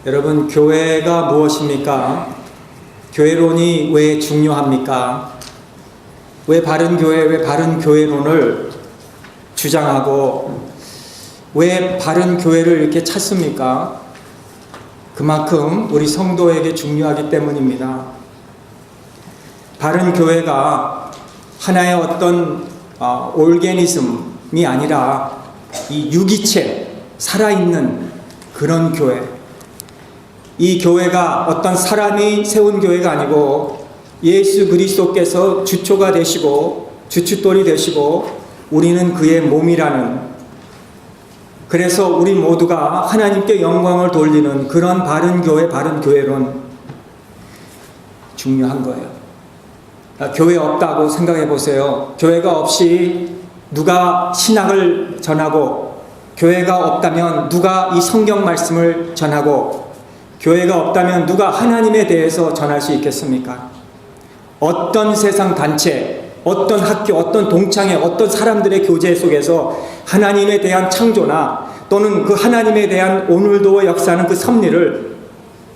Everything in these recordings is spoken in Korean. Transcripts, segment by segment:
여러분, 교회가 무엇입니까? 교회론이 왜 중요합니까? 왜 바른 교회, 왜 바른 교회론을 주장하고 왜 바른 교회를 이렇게 찾습니까? 그만큼 우리 성도에게 중요하기 때문입니다. 바른 교회가 하나의 어떤 올게니즘이 아니라 이 유기체, 살아있는 그런 교회. 이 교회가 어떤 사람이 세운 교회가 아니고 예수 그리스도께서 주초가 되시고 주춧돌이 되시고 우리는 그의 몸이라는, 그래서 우리 모두가 하나님께 영광을 돌리는 그런 바른 교회, 바른 교회론 중요한 거예요. 교회 없다고 생각해 보세요. 교회가 없이 누가 신학을 전하고, 교회가 없다면 누가 이 성경 말씀을 전하고, 교회가 없다면 누가 하나님에 대해서 전할 수 있겠습니까? 어떤 세상 단체, 어떤 학교, 어떤 동창회, 어떤 사람들의 교제 속에서 하나님에 대한 창조나 또는 그 하나님에 대한 오늘도의 역사하는 그 섭리를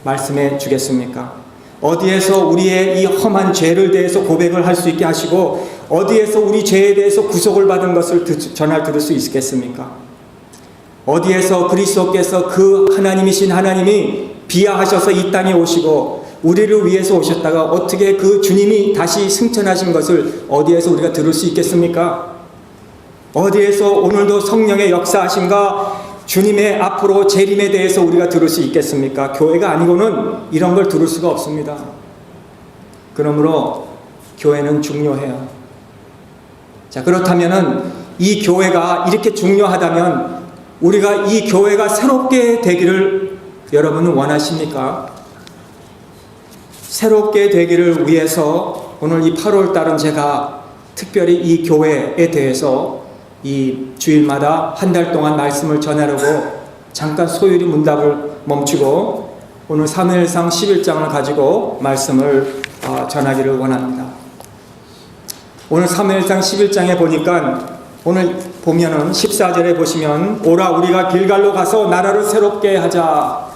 말씀해 주겠습니까? 어디에서 우리의 이 험한 죄를 대해서 고백을 할 수 있게 하시고 어디에서 우리 죄에 대해서 구속을 받은 것을 전할 들을 수 있겠습니까? 어디에서 그리스도께서 그 하나님이신 하나님이 비하하셔서 이 땅에 오시고 우리를 위해서 오셨다가 어떻게 그 주님이 다시 승천하신 것을 어디에서 우리가 들을 수 있겠습니까? 어디에서 오늘도 성령의 역사하심과 주님의 앞으로 재림에 대해서 우리가 들을 수 있겠습니까? 교회가 아니고는 이런 걸 들을 수가 없습니다. 그러므로 교회는 중요해요. 자, 그렇다면은 이 교회가 이렇게 중요하다면 우리가 이 교회가 새롭게 되기를 여러분은 원하십니까? 새롭게 되기를 위해서 오늘 이 8월 달은 제가 특별히 이 교회에 대해서 이 주일마다 한 달 동안 말씀을 전하려고 잠깐 소요리 문답을 멈추고 오늘 사무엘상 11장을 가지고 말씀을 전하기를 원합니다. 오늘 사무엘상 11장에 보니까 오늘 보면은 14절에 보시면 오라 우리가 길갈로 가서 나라를 새롭게 하자.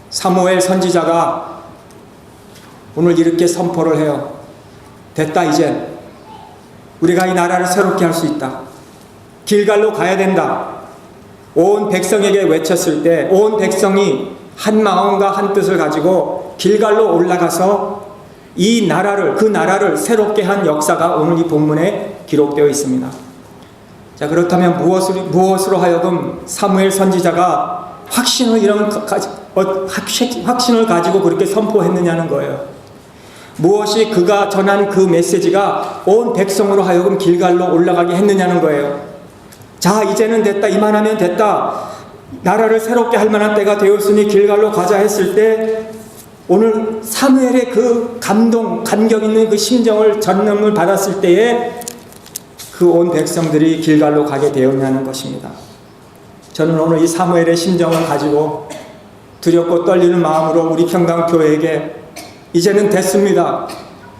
사무엘 선지자가 오늘 이렇게 선포를 해요. 됐다, 이제 우리가 이 나라를 새롭게 할 수 있다. 길갈로 가야 된다. 온 백성에게 외쳤을 때 온 백성이 한 마음과 한 뜻을 가지고 길갈로 올라가서 이 나라를, 그 나라를 새롭게 한 역사가 오늘 이 본문에 기록되어 있습니다. 자, 그렇다면 무엇으로 하여금 사무엘 선지자가 확신을 가지고 그렇게 선포했느냐는 거예요. 무엇이 그가 전한 그 메시지가 온 백성으로 하여금 길갈로 올라가게 했느냐는 거예요. 자, 이제는 됐다. 이만하면 됐다. 나라를 새롭게 할 만한 때가 되었으니 길갈로 가자 했을 때 오늘 사무엘의 그 감격 있는 그 심정을 전념을 받았을 때에 그 온 백성들이 길갈로 가게 되었냐는 것입니다. 저는 오늘 이 사무엘의 심정을 가지고 두렵고 떨리는 마음으로 우리 평강교회에게 이제는 됐습니다.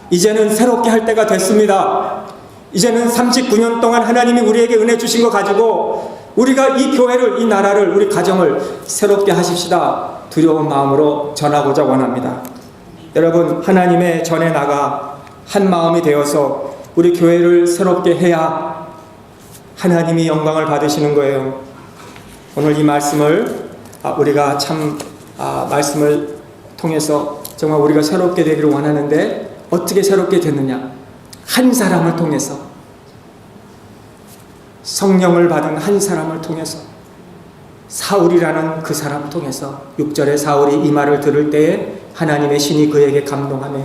이제는 새롭게 할 때가 됐습니다. 이제는 39년 동안 하나님이 우리에게 은혜 주신 거 가지고 우리가 이 교회를, 이 나라를, 우리 가정을 새롭게 하십시다. 두려운 마음으로 전하고자 원합니다. 여러분, 하나님의 전에 나가 한 마음이 되어서 우리 교회를 새롭게 해야 하나님이 영광을 받으시는 거예요. 오늘 이 말씀을 우리가 참 말씀을 통해서 정말 우리가 새롭게 되기를 원하는데 어떻게 새롭게 됐느냐? 한 사람을 통해서, 성령을 받은 한 사람을 통해서, 사울이라는 그 사람을 통해서. 6절에 사울이 이 말을 들을 때에 하나님의 신이 그에게 감동하며,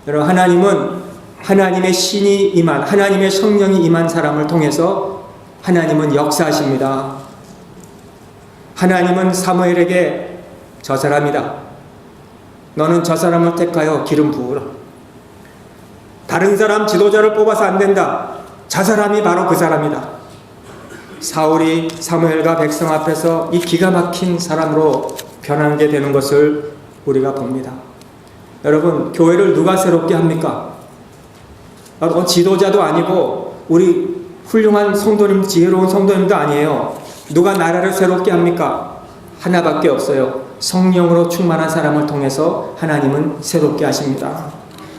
여러분, 하나님은 하나님의 신이 임한, 하나님의 성령이 임한 사람을 통해서 하나님은 역사하십니다. 하나님은 사무엘에게 저 사람이다. 너는 저 사람을 택하여 기름 부으라. 다른 사람 지도자를 뽑아서 안 된다. 저 사람이 바로 그 사람이다. 사울이 사무엘과 백성 앞에서 이 기가 막힌 사람으로 변하게 되는 것을 우리가 봅니다. 여러분, 교회를 누가 새롭게 합니까? 지도자도 아니고 우리 훌륭한 성도님, 지혜로운 성도님도 아니에요. 누가 나라를 새롭게 합니까? 하나밖에 없어요. 성령으로 충만한 사람을 통해서 하나님은 새롭게 하십니다.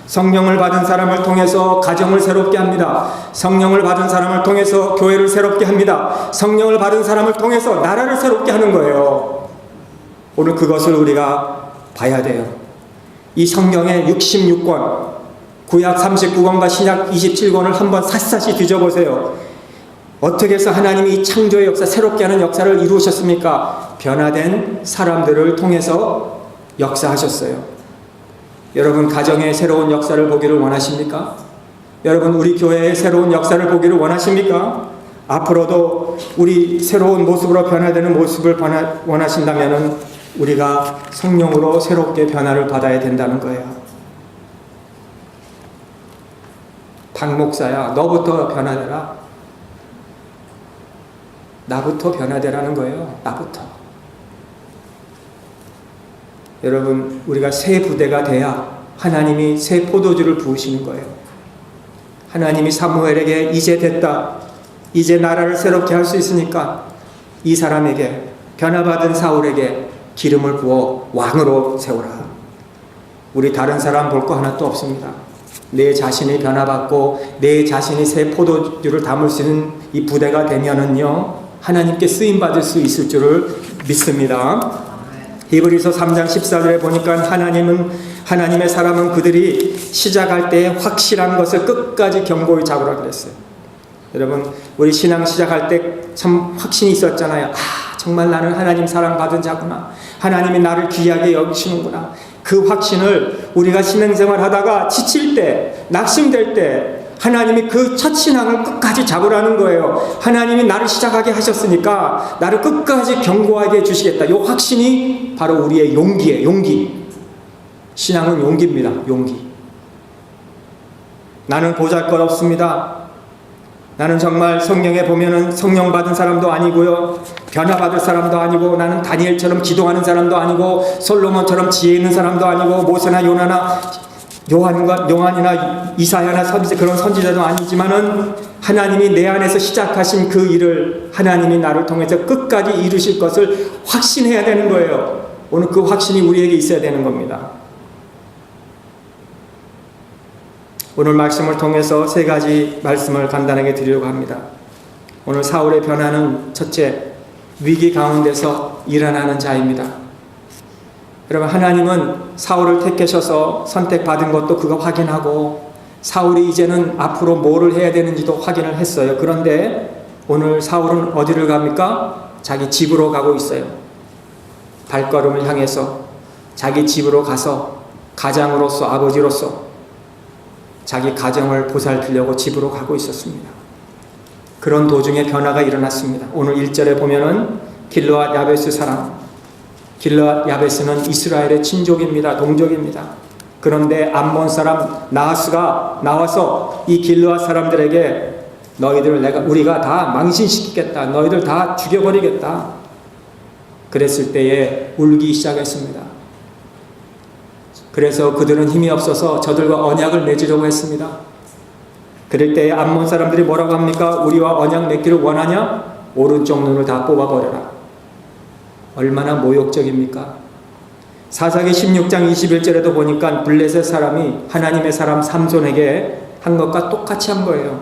성령을 받은 사람을 통해서 가정을 새롭게 합니다. 성령을 받은 사람을 통해서 교회를 새롭게 합니다. 성령을 받은 사람을 통해서 나라를 새롭게 하는 거예요. 오늘 그것을 우리가 봐야 돼요. 이 성경의 66권, 구약 39권과 신약 27권을 한번 샅샅이 뒤져보세요. 어떻게 해서 하나님이 이 창조의 역사, 새롭게 하는 역사를 이루셨습니까? 변화된 사람들을 통해서 역사하셨어요. 여러분, 가정의 새로운 역사를 보기를 원하십니까? 여러분, 우리 교회의 새로운 역사를 보기를 원하십니까? 앞으로도 우리 새로운 모습으로 변화되는 모습을 원하신다면 우리가 성령으로 새롭게 변화를 받아야 된다는 거예요. 박 목사야, 너부터 변화되라. 나부터 변화되라는 거예요. 나부터. 여러분, 우리가 새 부대가 돼야 하나님이 새 포도주를 부으시는 거예요. 하나님이 사무엘에게 이제 됐다, 이제 나라를 새롭게 할 수 있으니까 이 사람에게, 변화받은 사울에게 기름을 부어 왕으로 세우라. 우리 다른 사람 볼 거 하나도 없습니다. 내 자신이 변화받고 내 자신이 새 포도주를 담을 수 있는 이 부대가 되면은요, 하나님께 쓰임받을 수 있을 줄을 믿습니다. 히브리서 3장 14절에 보니까 하나님의 사람은 그들이 시작할 때 확실한 것을 끝까지 견고히 잡으라 그랬어요. 여러분, 우리 신앙 시작할 때 참 확신이 있었잖아요. 정말 나는 하나님 사랑받은 자구나. 하나님이 나를 귀하게 여기시는구나. 그 확신을 우리가 신앙생활 하다가 지칠 때, 낙심될 때 하나님이 그 첫 신앙을 끝까지 잡으라는 거예요. 하나님이 나를 시작하게 하셨으니까 나를 끝까지 견고하게 해주시겠다. 이 확신이 바로 우리의 용기예요. 용기. 신앙은 용기입니다. 용기. 나는 보잘것없습니다. 나는 정말 성경에 보면은 성령 받은 사람도 아니고요, 변화받을 사람도 아니고, 나는 다니엘처럼 기도하는 사람도 아니고, 솔로몬처럼 지혜 있는 사람도 아니고, 모세나 요나나 요한이나 이사야나 그런 선지자도 아니지만은 하나님이 내 안에서 시작하신 그 일을 하나님이 나를 통해서 끝까지 이루실 것을 확신해야 되는 거예요. 오늘 그 확신이 우리에게 있어야 되는 겁니다. 오늘 말씀을 통해서 세 가지 말씀을 간단하게 드리려고 합니다. 오늘 사울의 변화는 첫째, 위기 가운데서 일어나는 자입니다. 여러분, 하나님은 사울을 택하셔서 선택받은 것도 그거 확인하고, 사울이 이제는 앞으로 뭐를 해야 되는지도 확인을 했어요. 그런데 오늘 사울은 어디를 갑니까? 자기 집으로 가고 있어요. 발걸음을 향해서 자기 집으로 가서 가장으로서, 아버지로서 자기 가정을 보살피려고 집으로 가고 있었습니다. 그런 도중에 변화가 일어났습니다. 오늘 1절에 보면은 길르앗 야베스 사람, 길르앗 야베스는 이스라엘의 친족입니다. 동족입니다. 그런데 암몬 사람 나하스가 나와서 이 길르앗 사람들에게 우리가 다 망신시키겠다. 너희들 다 죽여버리겠다. 그랬을 때에 울기 시작했습니다. 그래서 그들은 힘이 없어서 저들과 언약을 맺으려고 했습니다. 그럴 때에 암몬 사람들이 뭐라고 합니까? 우리와 언약 맺기를 원하냐? 오른쪽 눈을 다 뽑아버려라. 얼마나 모욕적입니까? 사사기 16장 21절에도 보니까 블레셋 사람이 하나님의 사람 삼손에게 한 것과 똑같이 한 거예요.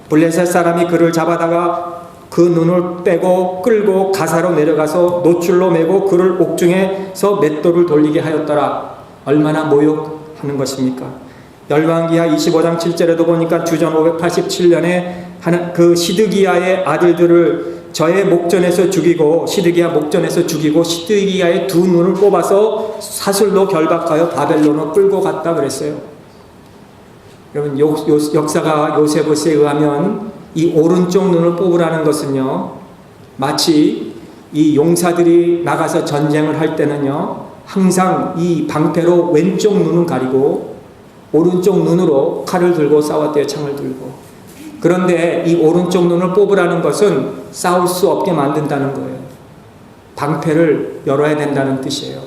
블레셋 사람이 그를 잡아다가 그 눈을 빼고 끌고 가사로 내려가서 노출로 메고 그를 옥중에서 맷돌을 돌리게 하였더라. 얼마나 모욕하는 것입니까? 열왕기하 25장 7절에도 보니까 주전 587년에 그 시드기야의 아들들을 저의 목전에서 죽이고, 시드기야 목전에서 죽이고, 시드기야의 두 눈을 뽑아서 사슬로 결박하여 바벨론으로 끌고 갔다 그랬어요. 여러분, 역사가 요세보스에 의하면 이 오른쪽 눈을 뽑으라는 것은요, 마치 이 용사들이 나가서 전쟁을 할 때는요, 항상 이 방패로 왼쪽 눈을 가리고 오른쪽 눈으로 칼을 들고 싸웠대요. 창을 들고. 그런데 이 오른쪽 눈을 뽑으라는 것은 싸울 수 없게 만든다는 거예요. 방패를 열어야 된다는 뜻이에요.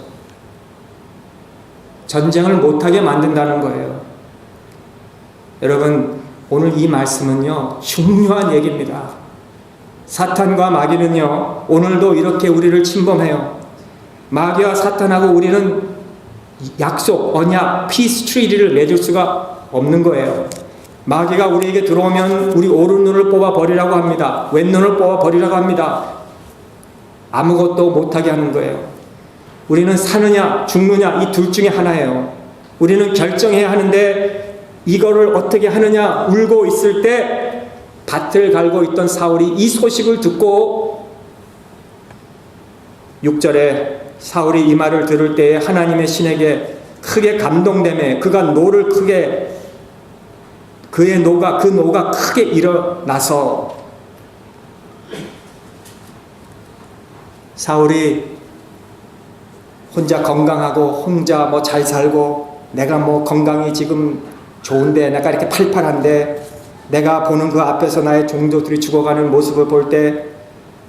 전쟁을 못하게 만든다는 거예요. 여러분, 오늘 이 말씀은요, 중요한 얘기입니다. 사탄과 마귀는요, 오늘도 이렇게 우리를 침범해요. 마귀와 사탄하고 우리는 약속, 언약, 피스 트리티를 맺을 수가 없는 거예요. 마귀가 우리에게 들어오면 우리 오른 눈을 뽑아 버리라고 합니다. 왼 눈을 뽑아 버리라고 합니다. 아무것도 못하게 하는 거예요. 우리는 사느냐 죽느냐 이 둘 중에 하나예요. 우리는 결정해야 하는데 이거를 어떻게 하느냐. 울고 있을 때 밭을 갈고 있던 사울이 이 소식을 듣고 6절에 사울이 이 말을 들을 때에 하나님의 신에게 크게 감동되매 그가 노를 크게 그 노가 크게 일어나서 사울이 혼자 건강하고 혼자 뭐 잘 살고 내가 뭐 건강이 지금 좋은데 내가 이렇게 팔팔한데 내가 보는 그 앞에서 나의 종족들이 죽어가는 모습을 볼 때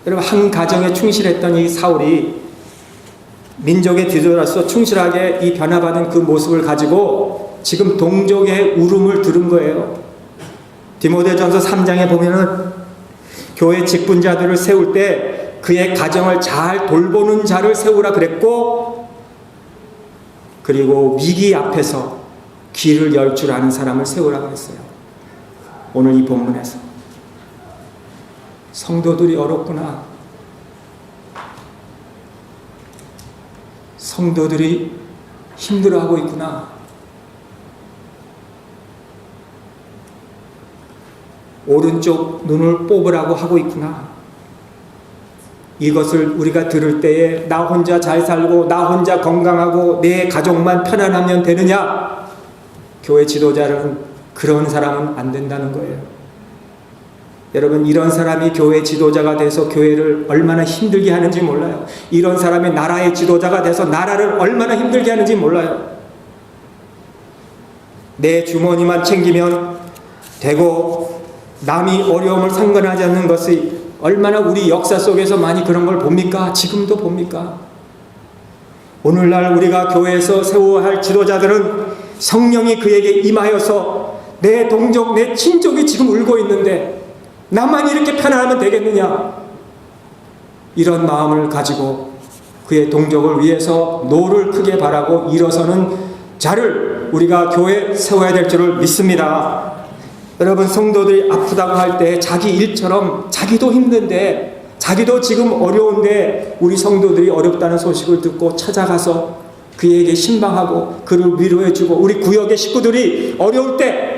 여러분 한 가정에 충실했던 이 사울이 민족의 지도자로서 충실하게 이 변화받은 그 모습을 가지고 지금 동족의 울음을 들은 거예요. 디모데전서 3장에 보면은 교회 직분자들을 세울 때 그의 가정을 잘 돌보는 자를 세우라 그랬고, 그리고 위기 앞에서 귀를 열 줄 아는 사람을 세우라 그랬어요. 오늘 이 본문에서 성도들이 어렵구나. 성도들이 힘들어하고 있구나. 오른쪽 눈을 뽑으라고 하고 있구나. 이것을 우리가 들을 때에 나 혼자 잘 살고 나 혼자 건강하고 내 가족만 편안하면 되느냐? 교회 지도자는 그런 사람은 안 된다는 거예요. 여러분, 이런 사람이 교회 지도자가 돼서 교회를 얼마나 힘들게 하는지 몰라요. 이런 사람이 나라의 지도자가 돼서 나라를 얼마나 힘들게 하는지 몰라요. 내 주머니만 챙기면 되고 남이 어려움을 상관하지 않는 것이 얼마나 우리 역사 속에서 많이 그런 걸 봅니까? 지금도 봅니까? 오늘날 우리가 교회에서 세워야 할 지도자들은 성령이 그에게 임하여서 내 동족, 내 친족이 지금 울고 있는데 나만 이렇게 편안하면 되겠느냐? 이런 마음을 가지고 그의 동족을 위해서 노를 크게 바라고 일어서는 자를 우리가 교회에 세워야 될 줄을 믿습니다. 여러분, 성도들이 아프다고 할 때 자기 일처럼 자기도 힘든데 자기도 지금 어려운데 우리 성도들이 어렵다는 소식을 듣고 찾아가서 그에게 신방하고 그를 위로해주고, 우리 구역의 식구들이 어려울 때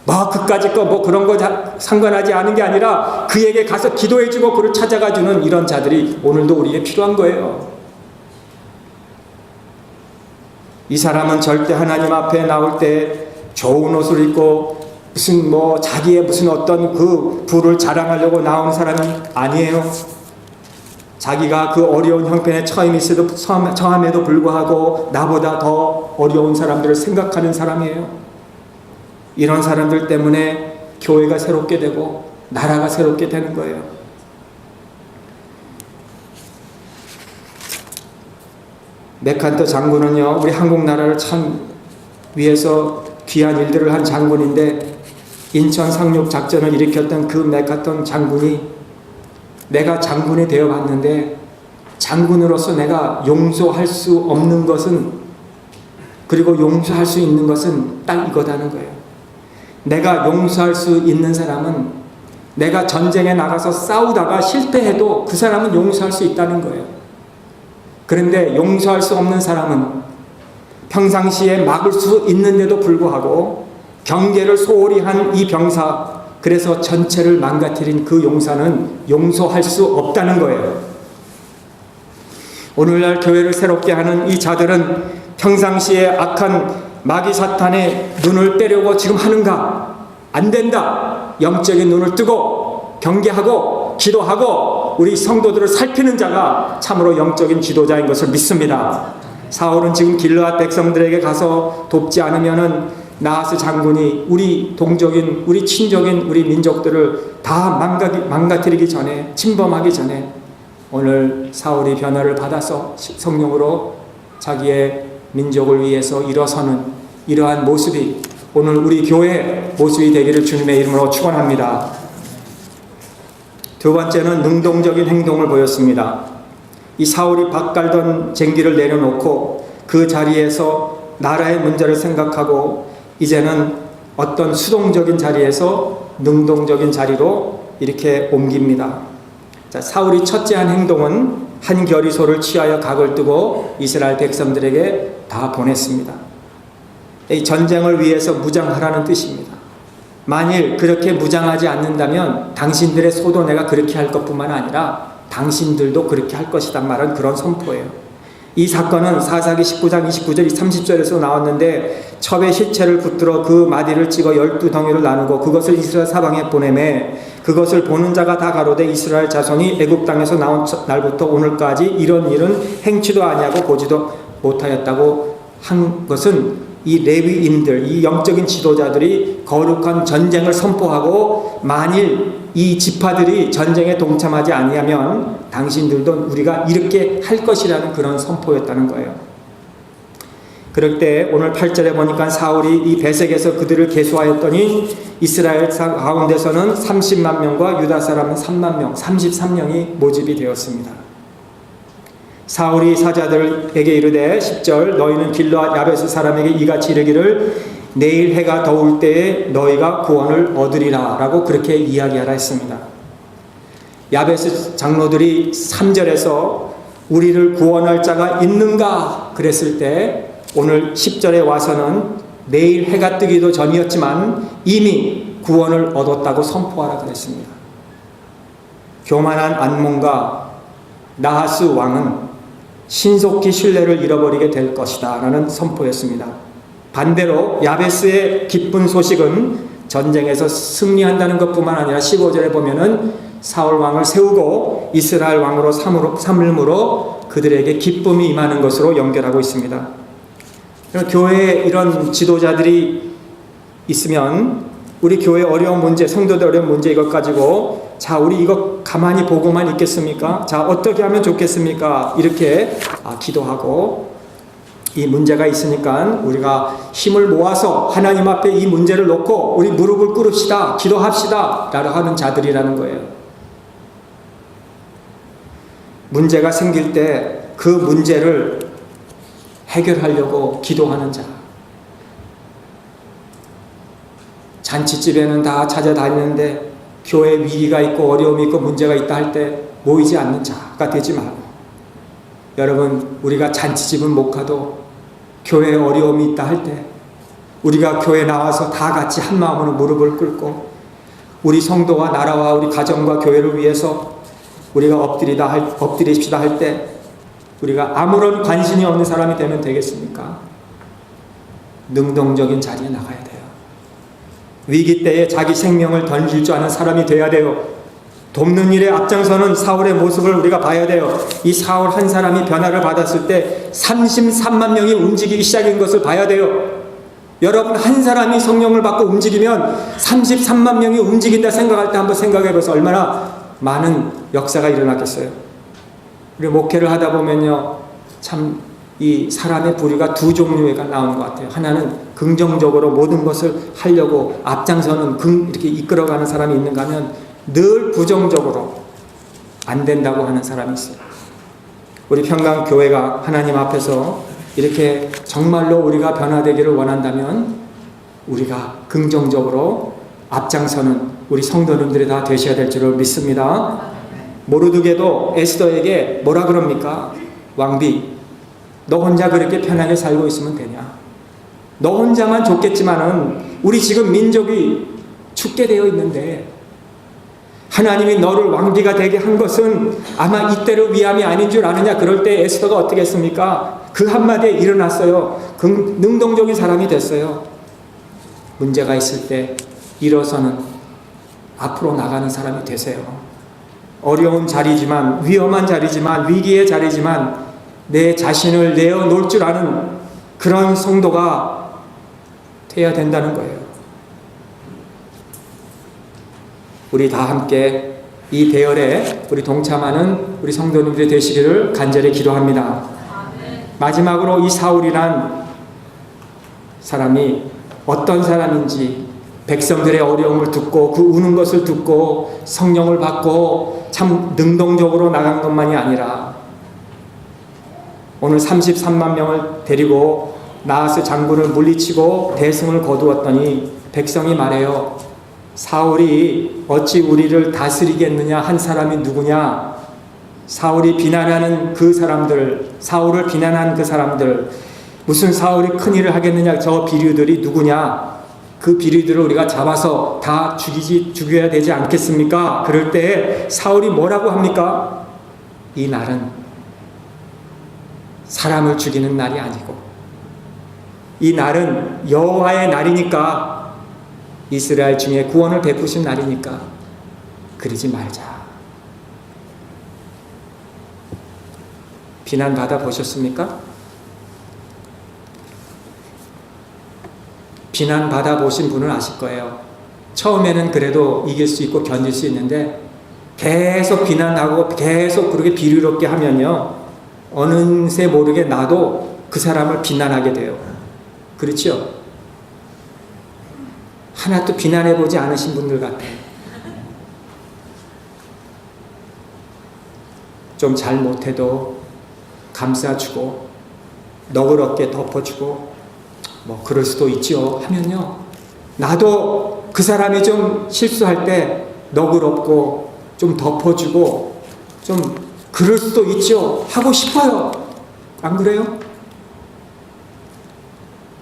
뭐 그까짓 거 뭐 그런 거 상관하지 않은 게 아니라 그에게 가서 기도해주고 그를 찾아가주는 이런 자들이 오늘도 우리에게 필요한 거예요. 이 사람은 절대 하나님 앞에 나올 때 좋은 옷을 입고 무슨 뭐 자기의 무슨 어떤 그 부를 자랑하려고 나온 사람은 아니에요. 자기가 그 어려운 형편에 처함에도 불구하고 나보다 더 어려운 사람들을 생각하는 사람이에요. 이런 사람들 때문에 교회가 새롭게 되고 나라가 새롭게 되는 거예요. 메칸터 장군은요, 우리 한국 나라를 참 위해서 귀한 일들을 한 장군인데, 인천 상륙 작전을 일으켰던 그 메칸터 장군이 내가 장군이 되어 봤는데 장군으로서 내가 용서할 수 없는 것은, 그리고 용서할 수 있는 것은 딱 이거다는 거예요. 내가 용서할 수 있는 사람은 내가 전쟁에 나가서 싸우다가 실패해도 그 사람은 용서할 수 있다는 거예요. 그런데 용서할 수 없는 사람은 평상시에 막을 수 있는데도 불구하고 경계를 소홀히 한 이 병사, 그래서 전체를 망가뜨린 그 용사는 용서할 수 없다는 거예요. 오늘날 교회를 새롭게 하는 이 자들은 평상시에 악한 마귀 사탄의 눈을 떼려고 지금 하는가? 안 된다. 영적인 눈을 뜨고 경계하고 기도하고 우리 성도들을 살피는 자가 참으로 영적인 지도자인 것을 믿습니다. 사울은 지금 길르앗 백성들에게 가서 돕지 않으면은 나하스 장군이 우리 동족인, 우리 친족인, 우리 민족들을 다 망가뜨리기 전에, 침범하기 전에 오늘 사울이 변화를 받아서 성령으로 자기의 민족을 위해서 일어서는 이러한 모습이 오늘 우리 교회 모습이 되기를 주님의 이름으로 축원합니다. 두 번째는 능동적인 행동을 보였습니다. 이 사울이 밭갈던 쟁기를 내려놓고 그 자리에서 나라의 문제를 생각하고 이제는 어떤 수동적인 자리에서 능동적인 자리로 이렇게 옮깁니다. 자, 사울이 첫째 한 행동은 한 겨리소를 취하여 각을 뜨고 이스라엘 백성들에게 다 보냈습니다. 이 전쟁을 위해서 무장하라는 뜻입니다. 만일 그렇게 무장하지 않는다면 당신들의 소도 내가 그렇게 할 것뿐만 아니라 당신들도 그렇게 할 것이다 말은 그런 선포예요. 이 사건은 사사기 19장 29절 30절에서 나왔는데 첩의 시체를 붙들어 그 마디를 찍어 12덩이를 나누고 그것을 이스라엘 사방에 보내매 그것을 보는 자가 다 가로되 이스라엘 자손이 애굽 땅에서 나온 날부터 오늘까지 이런 일은 행치도 아니하고 보지도 못하였다고 한 것은 이 레위인들, 이 영적인 지도자들이 거룩한 전쟁을 선포하고 만일 이 지파들이 전쟁에 동참하지 아니하면 당신들도 우리가 이렇게 할 것이라는 그런 선포였다는 거예요. 그럴 때 오늘 8절에 보니까 사울이 이 베색에서 그들을 계수하였더니 이스라엘 가운데서는 30만 명과 유다 사람은 3만 명, 33명이 모집이 되었습니다. 사울이 사자들에게 이르되 10절 너희는 길르앗 야베스 사람에게 이같이 이르기를 내일 해가 더울 때에 너희가 구원을 얻으리라 라고 그렇게 이야기하라 했습니다. 야베스 장로들이 3절에서 우리를 구원할 자가 있는가 그랬을 때 오늘 10절에 와서는 내일 해가 뜨기도 전이었지만 이미 구원을 얻었다고 선포하라 그랬습니다. 교만한 안몬과 나하스 왕은 신속히 신뢰를 잃어버리게 될 것이다 라는 선포였습니다. 반대로 야베스의 기쁜 소식은 전쟁에서 승리한다는 것뿐만 아니라 15절에 보면은 사울 왕을 세우고 이스라엘 왕으로 삼음으로 그들에게 기쁨이 임하는 것으로 연결하고 있습니다. 교회에 이런 지도자들이 있으면 우리 교회 어려운 문제, 성도들 어려운 문제 이것 가지고 자 우리 이거 가만히 보고만 있겠습니까? 자 어떻게 하면 좋겠습니까? 이렇게 기도하고 이 문제가 있으니까 우리가 힘을 모아서 하나님 앞에 이 문제를 놓고 우리 무릎을 꿇읍시다, 기도합시다 라고 하는 자들이라는 거예요. 문제가 생길 때 그 문제를 해결하려고 기도하는 자. 잔치집에는 다 찾아다니는데 교회에 위기가 있고 어려움이 있고 문제가 있다 할 때 모이지 않는 자가 되지 말고 여러분 우리가 잔치집은 못 가도 교회에 어려움이 있다 할 때 우리가 교회에 나와서 다 같이 한 마음으로 무릎을 꿇고 우리 성도와 나라와 우리 가정과 교회를 위해서 우리가 엎드리십시다 할 때 우리가 아무런 관심이 없는 사람이 되면 되겠습니까? 능동적인 자리에 나가야 돼요. 위기 때에 자기 생명을 던질 줄 아는 사람이 돼야 돼요. 돕는 일에 앞장서는 사울의 모습을 우리가 봐야 돼요. 이 사울 한 사람이 변화를 받았을 때 33만 명이 움직이기 시작한 것을 봐야 돼요. 여러분 한 사람이 성령을 받고 움직이면 33만 명이 움직인다 생각할 때 한번 생각해봐서 얼마나 많은 역사가 일어났겠어요. 우리 목회를 하다 보면요 참 이 사람의 부류가 두 종류가 나오는 것 같아요. 하나는 긍정적으로 모든 것을 하려고 앞장서는 이렇게 이끌어가는 사람이 있는가 하면 늘 부정적으로 안 된다고 하는 사람이 있어요. 우리 평강교회가 하나님 앞에서 이렇게 정말로 우리가 변화되기를 원한다면 우리가 긍정적으로 앞장서는 우리 성도님들이 다 되셔야 될 줄을 믿습니다. 모르드게도 에스더에게 뭐라 그럽니까? 왕비 너 혼자 그렇게 편하게 살고 있으면 되냐? 너 혼자만 좋겠지만은 우리 지금 민족이 죽게 되어 있는데 하나님이 너를 왕비가 되게 한 것은 아마 이때를 위함이 아닌 줄 아느냐? 그럴 때 에스더가 어떻게 했습니까? 그 한마디에 일어났어요. 능동적인 사람이 됐어요. 문제가 있을 때 일어서는 앞으로 나가는 사람이 되세요. 어려운 자리지만 위험한 자리지만 위기의 자리지만 내 자신을 내어놓을 줄 아는 그런 성도가 돼야 된다는 거예요. 우리 다 함께 이 대열에 우리 동참하는 우리 성도님들이 되시기를 간절히 기도합니다. 마지막으로 이 사울이란 사람이 어떤 사람인지 백성들의 어려움을 듣고 그 우는 것을 듣고 성령을 받고 참 능동적으로 나간 것만이 아니라 오늘 33만 명을 데리고 나하스 장군을 물리치고 대승을 거두었더니 백성이 말해요. 사울이 어찌 우리를 다스리겠느냐? 한 사람이 누구냐? 사울이 비난하는 그 사람들, 사울을 비난한 그 사람들, 무슨 사울이 큰일을 하겠느냐? 저 비류들이 누구냐? 그 비류들을 우리가 잡아서 다 죽여야 되지 않겠습니까? 그럴 때 사울이 뭐라고 합니까? 이 날은 사람을 죽이는 날이 아니고 이 날은 여호와의 날이니까, 이스라엘 중에 구원을 베푸신 날이니까 그러지 말자. 비난받아 보셨습니까? 비난받아 보신 분은 아실 거예요. 처음에는 그래도 이길 수 있고 견딜 수 있는데 계속 비난하고 계속 그렇게 비류롭게 하면요, 어느새 모르게 나도 그 사람을 비난하게 돼요. 그렇죠? 하나도 비난해보지 않으신 분들 같아요. 좀 잘못해도 감싸주고 너그럽게 덮어주고 뭐 그럴 수도 있죠 하면요, 나도 그 사람이 좀 실수할 때 너그럽고 좀 덮어주고 좀 그럴 수도 있죠 하고 싶어요. 안 그래요?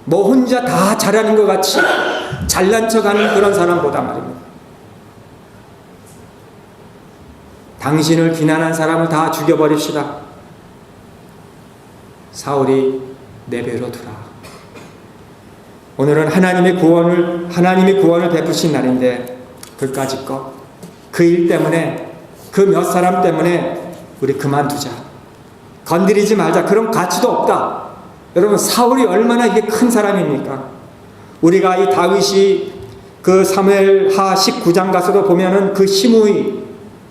뭐 혼자 다 잘하는 것 같이 잘난 척하는 그런 사람보다 말입니다. 당신을 비난한 사람을 다 죽여버립시다. 사울이 내버려 두라. 오늘은 하나님이 구원을 베푸신 날인데 그까짓 것, 그 일 때문에, 그 몇 사람 때문에 우리 그만두자. 건드리지 말자. 그런 가치도 없다. 여러분, 사울이 얼마나 이게 큰 사람입니까? 우리가 이 다윗이 그 사무엘하 19장 가서도 보면은 그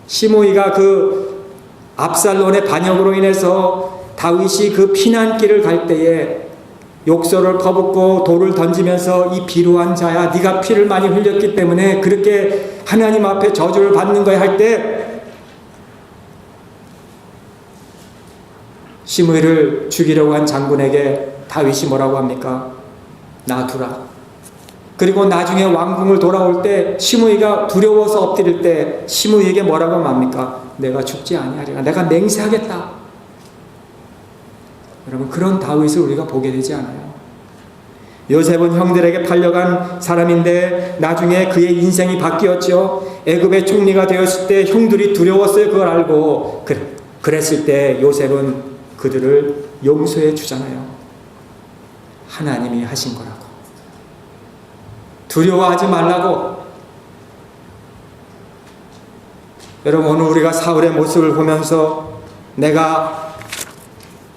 시므이가 그 압살론의 반역으로 인해서 다윗이 그 피난길을 갈 때에 욕설을 퍼붓고 돌을 던지면서 이 비루한 자야, 네가 피를 많이 흘렸기 때문에 그렇게 하나님 앞에 저주를 받는 거야 할 때 시므이를 죽이려고 한 장군에게 다윗이 뭐라고 합니까? 놔두라. 그리고 나중에 왕궁을 돌아올 때 시므이가 두려워서 엎드릴 때 시므이에게 뭐라고 합니까? 내가 죽지 아니하리라. 내가 맹세하겠다. 여러분, 그런 다윗을 우리가 보게 되지 않아요. 요셉은 형들에게 팔려간 사람인데 나중에 그의 인생이 바뀌었죠. 애굽의 총리가 되었을 때 형들이 두려웠어요. 그걸 알고 그랬을 때 요셉은 그들을 용서해 주잖아요. 하나님이 하신 거라고. 두려워하지 말라고. 여러분, 오늘 우리가 사울의 모습을 보면서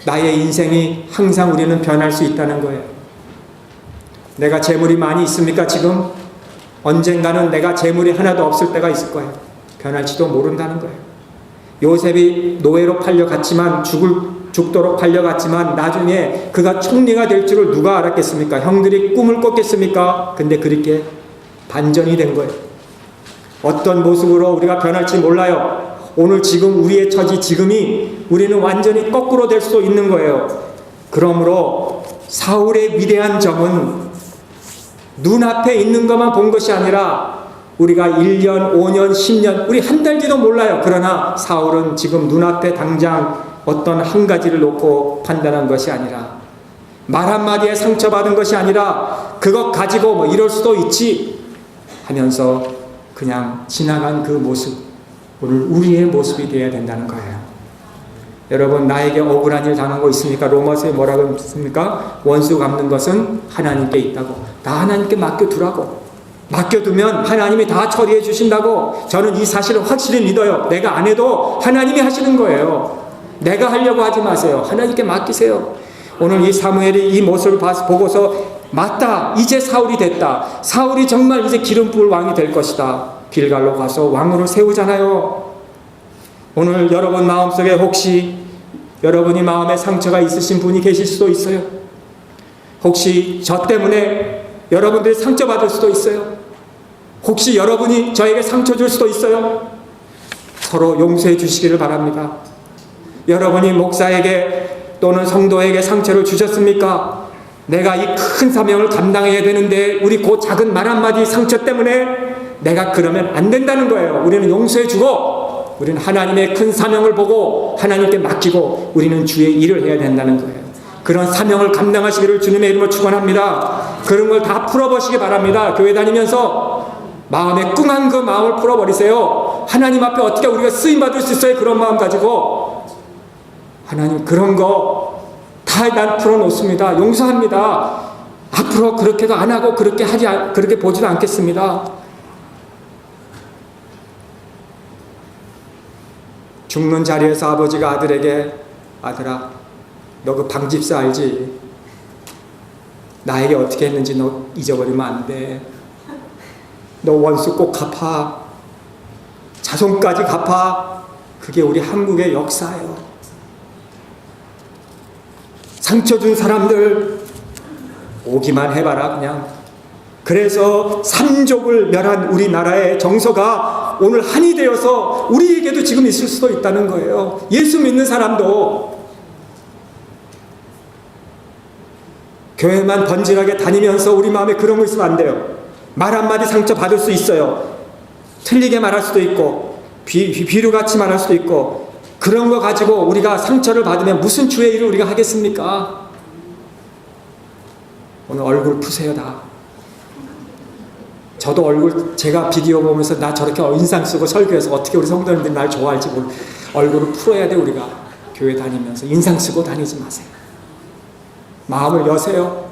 나의 인생이 항상 우리는 변할 수 있다는 거예요. 내가 재물이 많이 있습니까 지금? 언젠가는 내가 재물이 하나도 없을 때가 있을 거예요. 변할지도 모른다는 거예요. 요셉이 노예로 팔려갔지만 죽도록 팔려갔지만 나중에 그가 총리가 될 줄을 누가 알았겠습니까? 형들이 꿈을 꿨겠습니까? 근데 그렇게 반전이 된 거예요. 어떤 모습으로 우리가 변할지 몰라요. 오늘 지금 우리의 처지 지금이 우리는 완전히 거꾸로 될 수도 있는 거예요. 그러므로 사울의 위대한 점은 눈앞에 있는 것만 본 것이 아니라 우리가 1년, 5년, 10년, 우리 한 달지도 몰라요. 그러나 사울은 지금 눈앞에 당장 어떤 한 가지를 놓고 판단한 것이 아니라, 말 한마디에 상처받은 것이 아니라 그것 가지고 뭐 이럴 수도 있지 하면서 그냥 지나간 그 모습, 오늘 우리의 모습이 되어야 된다는 거예요. 여러분, 나에게 억울한 일 당한 거 있습니까? 로마서에 뭐라고 했습니까? 원수 갚는 것은 하나님께 있다고. 다 하나님께 맡겨두라고. 맡겨두면 하나님이 다 처리해 주신다고. 저는 이 사실을 확실히 믿어요. 내가 안 해도 하나님이 하시는 거예요. 내가 하려고 하지 마세요. 하나님께 맡기세요. 오늘 이 사무엘이 이 모습을 보고서 맞다, 이제 사울이 됐다. 사울이 정말 이제 기름 부을 왕이 될 것이다. 길갈로 가서 왕으로 세우잖아요. 오늘 여러분 마음속에 혹시 여러분이 마음에 상처가 있으신 분이 계실 수도 있어요. 혹시 저 때문에 여러분들이 상처받을 수도 있어요. 혹시 여러분이 저에게 상처 줄 수도 있어요. 서로 용서해 주시기를 바랍니다. 여러분이 목사에게 또는 성도에게 상처를 주셨습니까? 내가 이 큰 사명을 감당해야 되는데 우리 그 작은 말 한마디 상처 때문에 내가 그러면 안 된다는 거예요. 우리는 용서해 주고 우리는 하나님의 큰 사명을 보고 하나님께 맡기고 우리는 주의 일을 해야 된다는 거예요. 그런 사명을 감당하시기를 주님의 이름으로 축원합니다. 그런 걸 다 풀어보시기 바랍니다. 교회 다니면서 마음에 꿍한 그 마음을 풀어버리세요. 하나님 앞에 어떻게 우리가 쓰임받을 수 있어요? 그런 마음 가지고. 하나님 그런 거 다 난 풀어놓습니다. 용서합니다. 앞으로 그렇게도 안 하고 그렇게 보지도 않겠습니다. 죽는 자리에서 아버지가 아들에게 아들아 너 그 방집사 알지? 나에게 어떻게 했는지 너 잊어버리면 안 돼. 너 원수 꼭 갚아. 자손까지 갚아. 그게 우리 한국의 역사예요. 상처 준 사람들 오기만 해봐라 그냥. 그래서 삼족을 멸한 우리나라의 정서가 오늘 한이 되어서 우리에게도 지금 있을 수도 있다는 거예요. 예수 믿는 사람도 교회만 번질하게 다니면서 우리 마음에 그런 거 있으면 안 돼요. 말 한마디 상처 받을 수 있어요. 틀리게 말할 수도 있고 비류같이 말할 수도 있고 그런 거 가지고 우리가 상처를 받으면 무슨 주의 일을 우리가 하겠습니까? 오늘 얼굴 푸세요 다. 저도 얼굴 제가 비디오 보면서 나 저렇게 인상 쓰고 설교해서 어떻게 우리 성도님들이 날 좋아할지 모르. 얼굴을 풀어야 돼. 우리가 교회 다니면서 인상 쓰고 다니지 마세요. 마음을 여세요.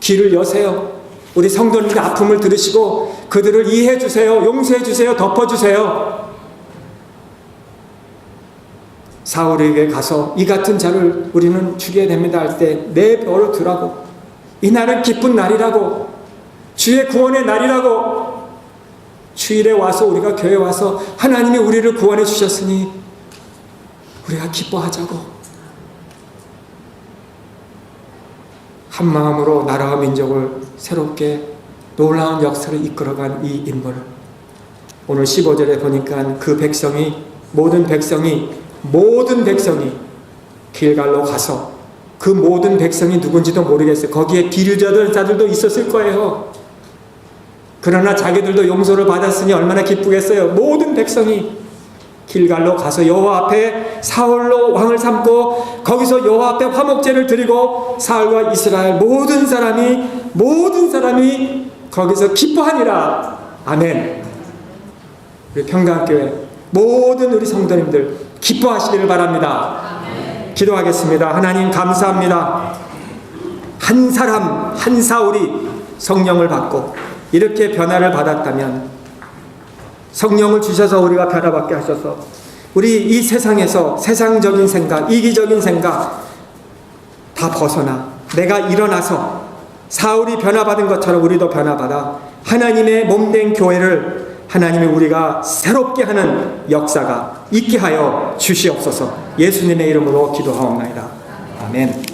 귀를 여세요. 우리 성도님들의 아픔을 들으시고 그들을 이해해 주세요. 용서해 주세요. 덮어 주세요. 사울에게 가서 이 같은 자를 우리는 죽여야 됩니다 할 때 내 벼로 두라고. 이 날은 기쁜 날이라고. 주의 구원의 날이라고. 주일에 와서 우리가 교회에 와서 하나님이 우리를 구원해 주셨으니 우리가 기뻐하자고. 한 마음으로 나라와 민족을 새롭게 놀라운 역사를 이끌어간 이 인물. 오늘 15절에 보니까 그 백성이 모든 백성이 길갈로 가서 그 모든 백성이 누군지도 모르겠어요. 거기에 비류자들도 있었을 거예요. 그러나 자기들도 용서를 받았으니 얼마나 기쁘겠어요. 모든 백성이 길갈로 가서 여호와 앞에 사울로 왕을 삼고 거기서 여호와 앞에 화목제를 드리고 사울과 이스라엘 모든 사람이 거기서 기뻐하니라. 아멘. 우리 평강교회 모든 우리 성도님들 기뻐하시기를 바랍니다. 아멘. 기도하겠습니다. 하나님 감사합니다. 한 사람 한 사울이 성령을 받고 이렇게 변화를 받았다면 성령을 주셔서 우리가 변화받게 하셔서 우리 이 세상에서 세상적인 생각, 이기적인 생각 다 벗어나 내가 일어나서 사울이 변화받은 것처럼 우리도 변화받아 하나님의 몸된 교회를 하나님이 우리가 새롭게 하는 역사가 있게 하여 주시옵소서. 예수님의 이름으로 기도하옵나이다. 아멘.